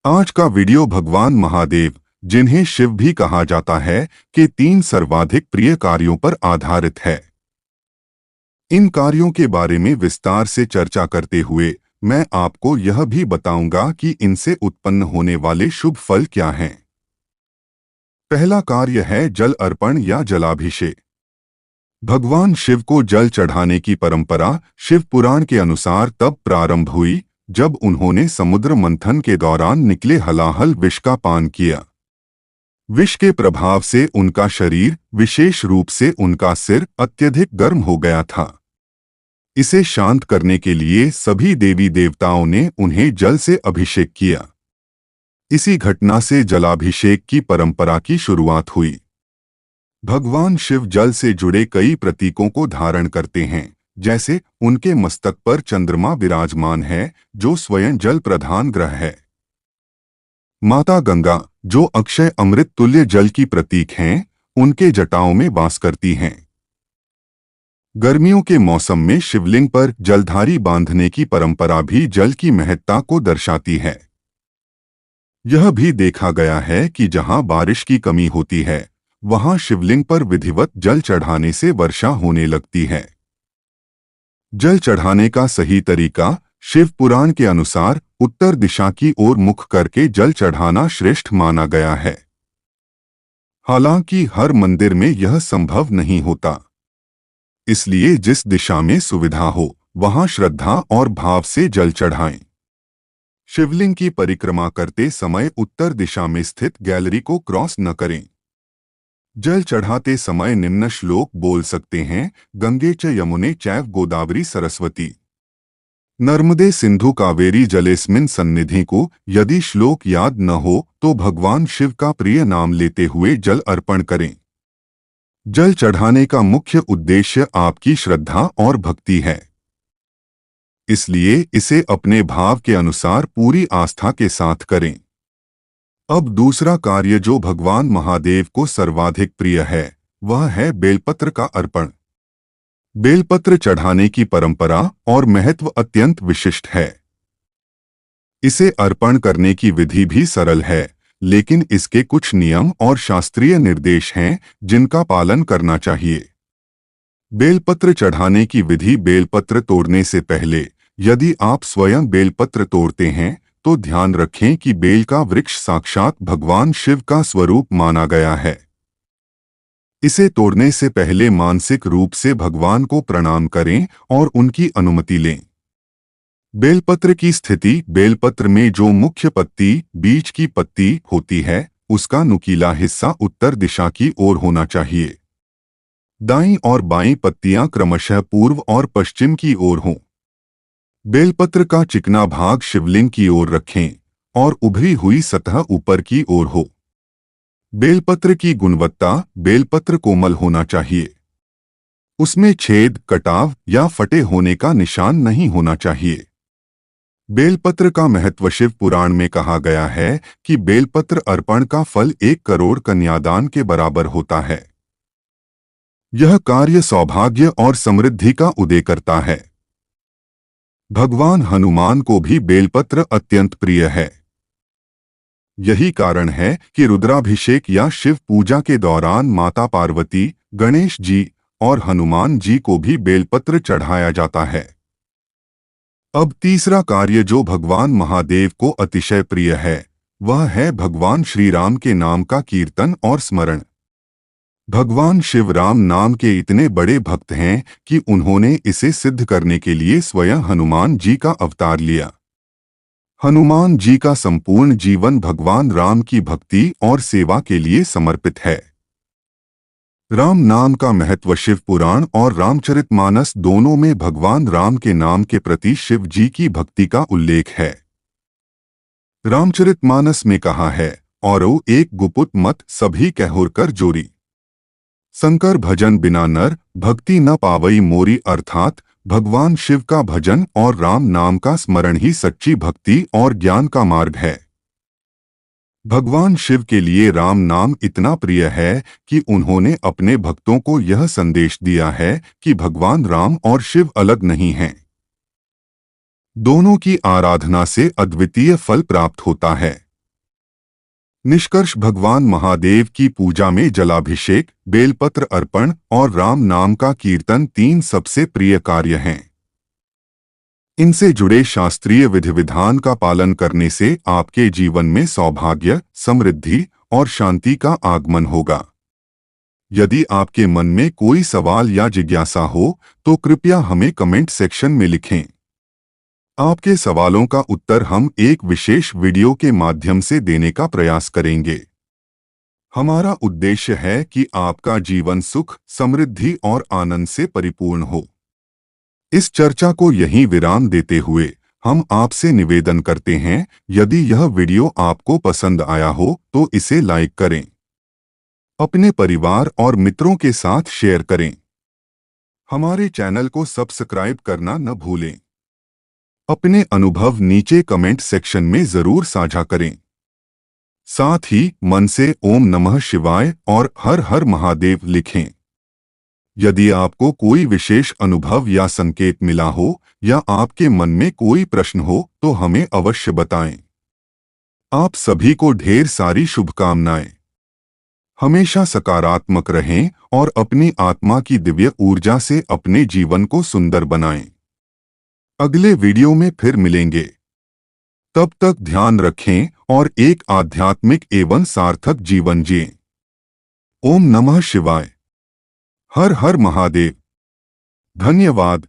आज का वीडियो भगवान महादेव, जिन्हें शिव भी कहा जाता है, के 3 सर्वाधिक प्रिय कार्यों पर आधारित है। इन कार्यों के बारे में विस्तार से चर्चा करते हुए मैं आपको यह भी बताऊंगा कि इनसे उत्पन्न होने वाले शुभ फल क्या हैं। पहला कार्य है जल अर्पण या जलाभिषेक। भगवान शिव को जल चढ़ाने की परंपरा शिव पुराण के अनुसार तब प्रारंभ हुई जब उन्होंने समुद्र मंथन के दौरान निकले हलाहल विष का पान किया। विष के प्रभाव से उनका शरीर, विशेष रूप से उनका सिर, अत्यधिक गर्म हो गया था। इसे शांत करने के लिए सभी देवी देवताओं ने उन्हें जल से अभिषेक किया। इसी घटना से जलाभिषेक की परंपरा की शुरुआत हुई। भगवान शिव जल से जुड़े कई प्रतीकों को धारण करते हैं, जैसे उनके मस्तक पर चंद्रमा विराजमान है, जो स्वयं जल प्रधान ग्रह है। माता गंगा, जो अक्षय अमृत तुल्य जल की प्रतीक हैं, उनके जटाओं में वास करती हैं। गर्मियों के मौसम में शिवलिंग पर जलधारी बांधने की परंपरा भी जल की महत्ता को दर्शाती है। यह भी देखा गया है कि जहां बारिश की कमी होती है, वहां शिवलिंग पर विधिवत जल चढ़ाने से वर्षा होने लगती है। जल चढ़ाने का सही तरीका शिव पुराण के अनुसार उत्तर दिशा की ओर मुख करके जल चढ़ाना श्रेष्ठ माना गया है। हालांकि हर मंदिर में यह संभव नहीं होता, इसलिए जिस दिशा में सुविधा हो वहां श्रद्धा और भाव से जल चढ़ाएं। शिवलिंग की परिक्रमा करते समय उत्तर दिशा में स्थित गैलरी को क्रॉस न करें। जल चढ़ाते समय निम्न श्लोक बोल सकते हैं: गंगे च यमुने चैव गोदावरी सरस्वती नर्मदे सिंधु कावेरी जलेस्मिन् सन्निधि को। यदि श्लोक याद न हो तो भगवान शिव का प्रिय नाम लेते हुए जल अर्पण करें। जल चढ़ाने का मुख्य उद्देश्य आपकी श्रद्धा और भक्ति है, इसलिए इसे अपने भाव के अनुसार पूरी आस्था के साथ करें। अब दूसरा कार्य जो भगवान महादेव को सर्वाधिक प्रिय है, वह है बेलपत्र का अर्पण। बेलपत्र चढ़ाने की परंपरा और महत्व अत्यंत विशिष्ट है। इसे अर्पण करने की विधि भी सरल है, लेकिन इसके कुछ नियम और शास्त्रीय निर्देश हैं जिनका पालन करना चाहिए। बेलपत्र चढ़ाने की विधि: बेलपत्र तोड़ने से पहले यदि आप स्वयं बेलपत्र तोड़ते हैं तो ध्यान रखें कि बेल का वृक्ष साक्षात भगवान शिव का स्वरूप माना गया है। इसे तोड़ने से पहले मानसिक रूप से भगवान को प्रणाम करें और उनकी अनुमति लें। बेलपत्र की स्थिति: बेलपत्र में जो मुख्य पत्ती, बीच की पत्ती होती है, उसका नुकीला हिस्सा उत्तर दिशा की ओर होना चाहिए। दाईं और बाईं पत्तियां क्रमशः पूर्व और पश्चिम की ओर हों। बेलपत्र का चिकना भाग शिवलिंग की ओर रखें और उभरी हुई सतह ऊपर की ओर हो। बेलपत्र की गुणवत्ता: बेलपत्र कोमल होना चाहिए। उसमें छेद, कटाव या फटे होने का निशान नहीं होना चाहिए। बेलपत्र का महत्व शिव पुराण में कहा गया है कि बेलपत्र अर्पण का फल 1 करोड़ कन्यादान के बराबर होता है। यह कार्य सौभाग्य और समृद्धि का उदय करता है। भगवान हनुमान को भी बेलपत्र अत्यंत प्रिय है। यही कारण है कि रुद्राभिषेक या शिव पूजा के दौरान माता पार्वती, गणेश जी और हनुमान जी को भी बेलपत्र चढ़ाया जाता है। अब तीसरा कार्य जो भगवान महादेव को अतिशय प्रिय है, वह है भगवान श्री राम के नाम का कीर्तन और स्मरण। भगवान शिव राम नाम के इतने बड़े भक्त हैं कि उन्होंने इसे सिद्ध करने के लिए स्वयं हनुमान जी का अवतार लिया। हनुमान जी का संपूर्ण जीवन भगवान राम की भक्ति और सेवा के लिए समर्पित है। राम नाम का महत्व शिव पुराण और रामचरितमानस दोनों में भगवान राम के नाम के प्रति शिव जी की भक्ति का उल्लेख है। रामचरितमानस में कहा है: औरो एक गुपुत मत सभी कहोर कर जोरी, शंकर भजन बिना नर भक्ति न पावई मोरी। अर्थात भगवान शिव का भजन और राम नाम का स्मरण ही सच्ची भक्ति और ज्ञान का मार्ग है। भगवान शिव के लिए राम नाम इतना प्रिय है कि उन्होंने अपने भक्तों को यह संदेश दिया है कि भगवान राम और शिव अलग नहीं हैं। दोनों की आराधना से अद्वितीय फल प्राप्त होता है। निष्कर्ष भगवान महादेव की पूजा में जलाभिषेक, बेलपत्र अर्पण और राम नाम का कीर्तन 3 सबसे प्रिय कार्य हैं। इनसे जुड़े शास्त्रीय विधि विधान का पालन करने से आपके जीवन में सौभाग्य, समृद्धि और शांति का आगमन होगा। यदि आपके मन में कोई सवाल या जिज्ञासा हो तो कृपया हमें कमेंट सेक्शन में लिखें। आपके सवालों का उत्तर हम एक विशेष वीडियो के माध्यम से देने का प्रयास करेंगे। हमारा उद्देश्य है कि आपका जीवन सुख, समृद्धि और आनंद से परिपूर्ण हो। इस चर्चा को यहीं विराम देते हुए हम आपसे निवेदन करते हैं, यदि यह वीडियो आपको पसंद आया हो तो इसे लाइक करें, अपने परिवार और मित्रों के साथ शेयर करें। हमारे चैनल को सब्सक्राइब करना न भूलें। अपने अनुभव नीचे कमेंट सेक्शन में जरूर साझा करें। साथ ही मन से ओम नमः शिवाय और हर हर महादेव लिखें। यदि आपको कोई विशेष अनुभव या संकेत मिला हो या आपके मन में कोई प्रश्न हो तो हमें अवश्य बताएं। आप सभी को ढेर सारी शुभकामनाएं। हमेशा सकारात्मक रहें और अपनी आत्मा की दिव्य ऊर्जा से अपने जीवन को सुंदर बनाएं। अगले वीडियो में फिर मिलेंगे। तब तक ध्यान रखें और एक आध्यात्मिक एवं सार्थक जीवन जिएं। ओम नमः शिवाय। हर हर महादेव। धन्यवाद।